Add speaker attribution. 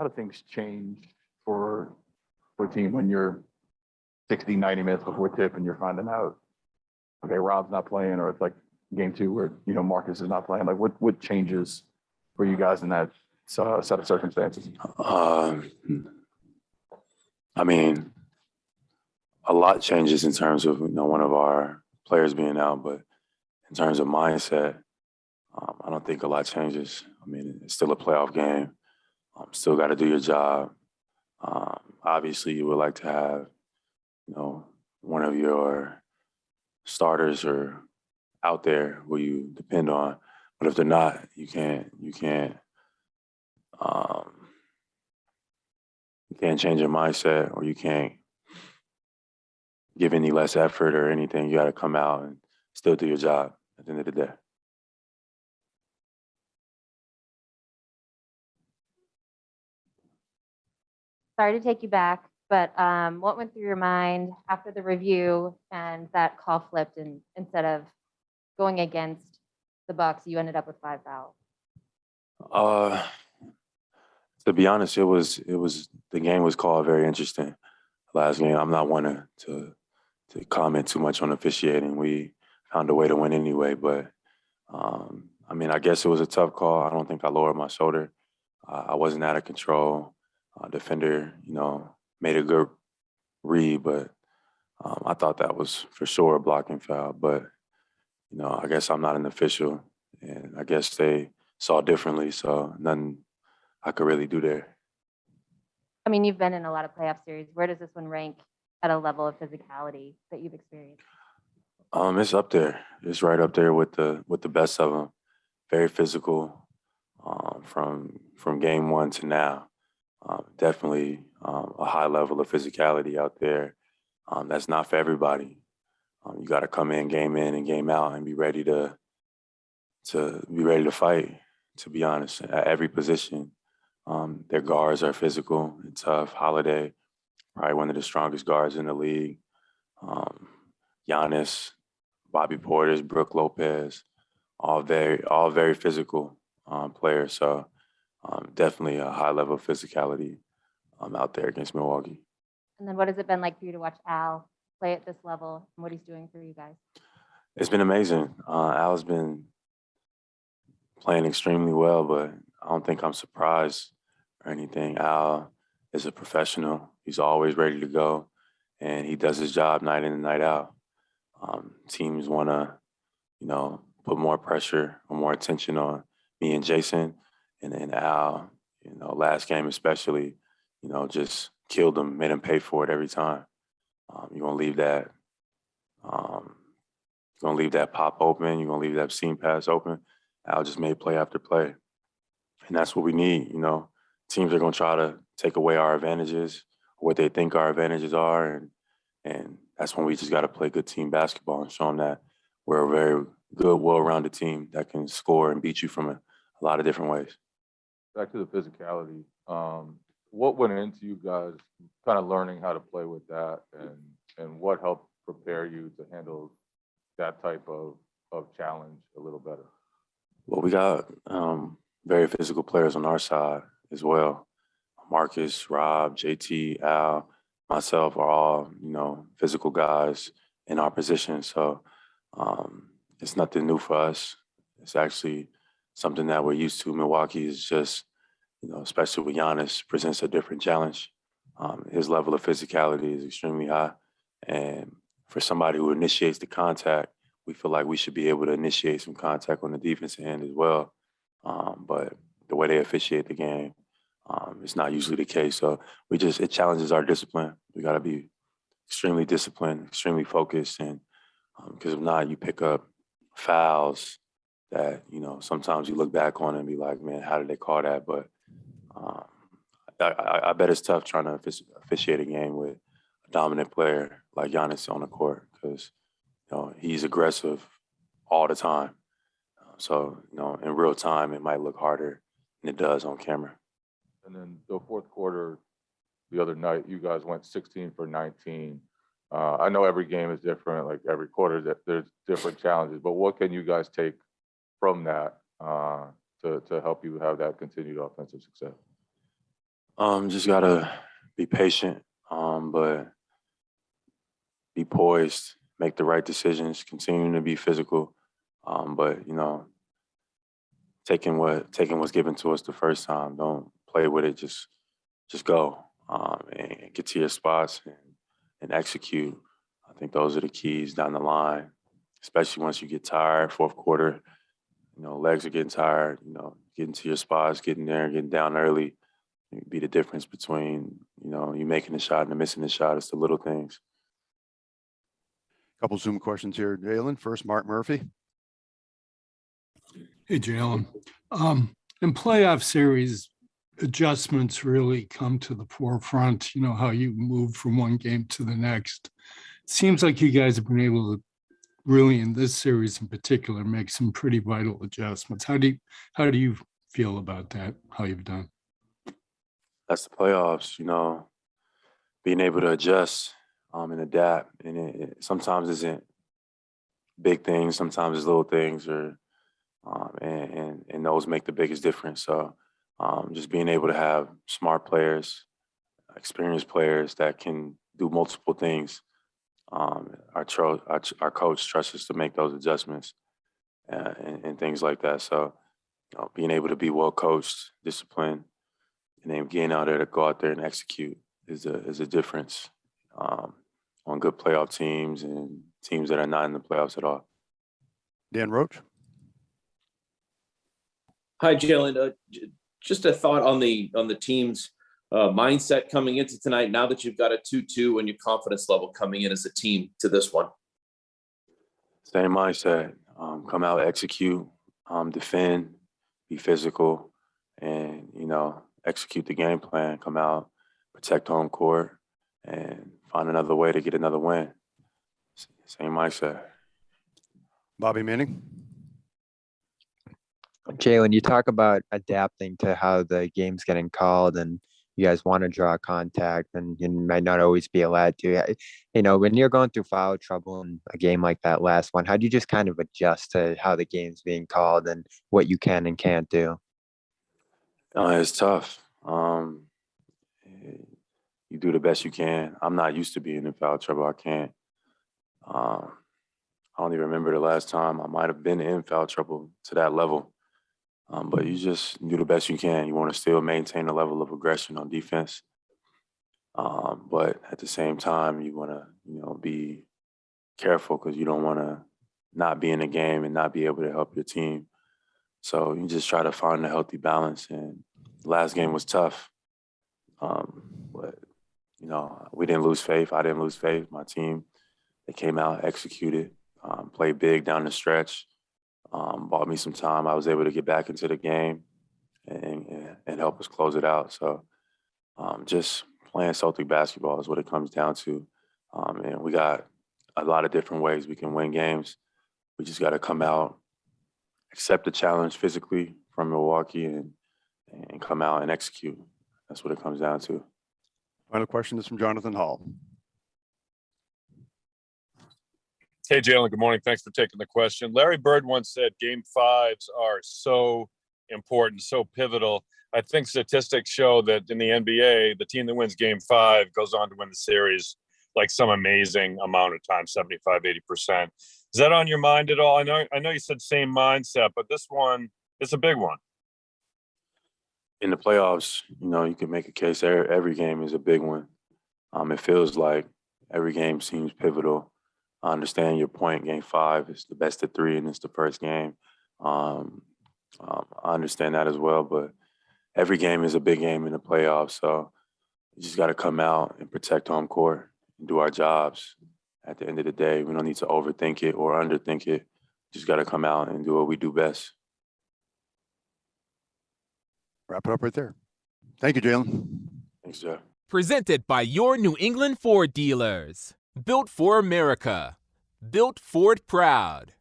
Speaker 1: do things change for a team when you're 60, 90 minutes before tip and you're finding out, okay, Rob's not playing, or it's like game 2 where, Marcus is not playing? Like what changes for you guys in that set of circumstances?
Speaker 2: I mean, a lot changes in terms of, one of our players being out, but in terms of mindset, I don't think a lot changes. I mean, it's still a playoff game. Still got to do your job. Obviously, you would like to have, one of your starters or out there who you depend on. But if they're not, you can't change your mindset, or you can't give any less effort or anything. You got to come out and still do your job at the end of the day.
Speaker 3: Sorry to take you back, but what went through your mind after the review and that call flipped, and instead of going against the Bucks, you ended up with 5 fouls?
Speaker 2: To be honest, the game was called very interesting. Last game, I'm not one to comment too much on officiating. We found a way to win anyway, but I guess it was a tough call. I don't think I lowered my shoulder. I wasn't out of control. Defender, made a good read, but I thought that was for sure a blocking foul. But, I guess I'm not an official, and I guess they saw differently, so nothing I could really do there.
Speaker 3: I mean, you've been in a lot of playoff series. Where does this one rank at a level of physicality that you've experienced?
Speaker 2: It's up there. It's right up there with the best of them. Very physical, from game 1 to now. Definitely a high level of physicality out there. That's not for everybody. You got to come in and game out and be ready to fight. To be honest, at every position, their guards are physical and tough. Holiday, probably one of the strongest guards in the league. Giannis, Bobby Portis, Brook Lopez, all very physical players. So definitely a high level of physicality out there against Milwaukee.
Speaker 3: And then what has it been like for you to watch Al play at this level and what he's doing for you guys?
Speaker 2: It's been amazing. Al's been playing extremely well, but I don't think I'm surprised or anything. Al is a professional. He's always ready to go, and he does his job night in and night out. Teams want to, put more pressure or more attention on me and Jason, and then Al, last game especially, just killed him, made him pay for it every time. You're gonna leave that pop open. You're gonna leave that seam pass open. Al just made play after play, and that's what we need. Teams are gonna try to take away our advantages, what they think our advantages are, and that's when we just got to play good team basketball and show them that we're a very good, well-rounded team that can score and beat you from a lot of different ways.
Speaker 1: Back to the physicality. What went into you guys kind of learning how to play with that, and what helped prepare you to handle that type of challenge a little better?
Speaker 2: Well, we got very physical players on our side as well. Marcus, Rob, JT, Al, myself are all, physical guys in our position. So it's nothing new for us. It's actually something that we're used to. Milwaukee is just, especially with Giannis, presents a different challenge. His level of physicality is extremely high. And for somebody who initiates the contact, we feel like we should be able to initiate some contact on the defensive end as well. But the way they officiate the game, it's not usually the case. So it challenges our discipline. We got to be extremely disciplined, extremely focused. And because if not, you pick up fouls that, sometimes you look back on and be like, man, how did they call that? But I bet it's tough trying to officiate a game with a dominant player like Giannis on the court, because, he's aggressive all the time. So, in real time, it might look harder than it does on camera.
Speaker 1: And then the fourth quarter, the other night, you guys went 16 for 19. I know every game is different, like every quarter, there's different challenges, but what can you guys take from that to help you have that continued offensive success?
Speaker 2: Just gotta be patient, but be poised, make the right decisions, continuing to be physical. But taking what's given to us the first time. Don't play with it. Just go and get to your spots and execute. I think those are the keys down the line, especially once you get tired, fourth quarter. Legs are getting tired. Getting to your spots, getting there, getting down early. Be the difference between you making the shot and missing the shot. It's the little things.
Speaker 4: Couple Zoom questions here, Jaylen. First, Mark Murphy.
Speaker 5: Hey, Jaylen. In playoff series, adjustments really come to the forefront, how you move from one game to the next. It seems like you guys have been able to really, in this series in particular, make some pretty vital adjustments. How do you feel about that, how you've done?
Speaker 2: That's the playoffs, being able to adjust and adapt. And it sometimes isn't big things, sometimes it's little things, and those make the biggest difference. So just being able to have smart players, experienced players that can do multiple things. Our coach trusts us to make those adjustments and things like that. So being able to be well coached, disciplined, and then getting out there to go out there and execute is a difference on good playoff teams and teams that are not in the playoffs at all.
Speaker 4: Dan Roach.
Speaker 6: Hi, Jaylen. Just a thought on the team's mindset coming into tonight. Now that you've got a 2-2 and your confidence level coming in as a team to this one.
Speaker 2: Same mindset. Come out, execute, defend, be physical, and execute the game plan. Come out, protect home court, and find another way to get another win. Same mindset.
Speaker 4: Bobby Manning.
Speaker 7: Jaylen, you talk about adapting to how the game's getting called and you guys want to draw contact and you might not always be allowed to. When you're going through foul trouble in a game like that last one, how do you just kind of adjust to how the game's being called and what you can and can't do?
Speaker 2: It's tough. You do the best you can. I'm not used to being in foul trouble. I can't. I don't even remember the last time I might have been in foul trouble to that level. But you just do the best you can. You want to still maintain a level of aggression on defense. But at the same time, you want to, be careful because you don't want to not be in the game and not be able to help your team. So you just try to find a healthy balance. And the last game was tough. But, we didn't lose faith. I didn't lose faith. My team, they came out, executed, played big down the stretch. Bought me some time. I was able to get back into the game and help us close it out. So just playing Celtic basketball is what it comes down to. And we got a lot of different ways we can win games. We just got to come out, accept the challenge physically from Milwaukee and come out and execute. That's what it comes down to.
Speaker 4: Final question is from Jonathan Hall.
Speaker 8: Hey, Jaylen, good morning. Thanks for taking the question. Larry Bird once said game fives are so important, so pivotal. I think statistics show that in the NBA, the team that wins game five goes on to win the series like some amazing amount of time, 75, 80%. Is that on your mind at all? I know you said same mindset, but this one, it's a big one.
Speaker 2: In the playoffs, you can make a case every game is a big one. It feels like every game seems pivotal. I understand your point. Game five is the best of three, and it's the first game. I understand that as well, but every game is a big game in the playoffs. So you just got to come out and protect home court and do our jobs. At the end of the day, we don't need to overthink it or underthink it. Just got to come out and do what we do best.
Speaker 4: Wrap it up right there. Thank you, Jaylen.
Speaker 2: Thanks, Jeff.
Speaker 9: Presented by your New England Ford dealers. Built for America. Built Ford proud.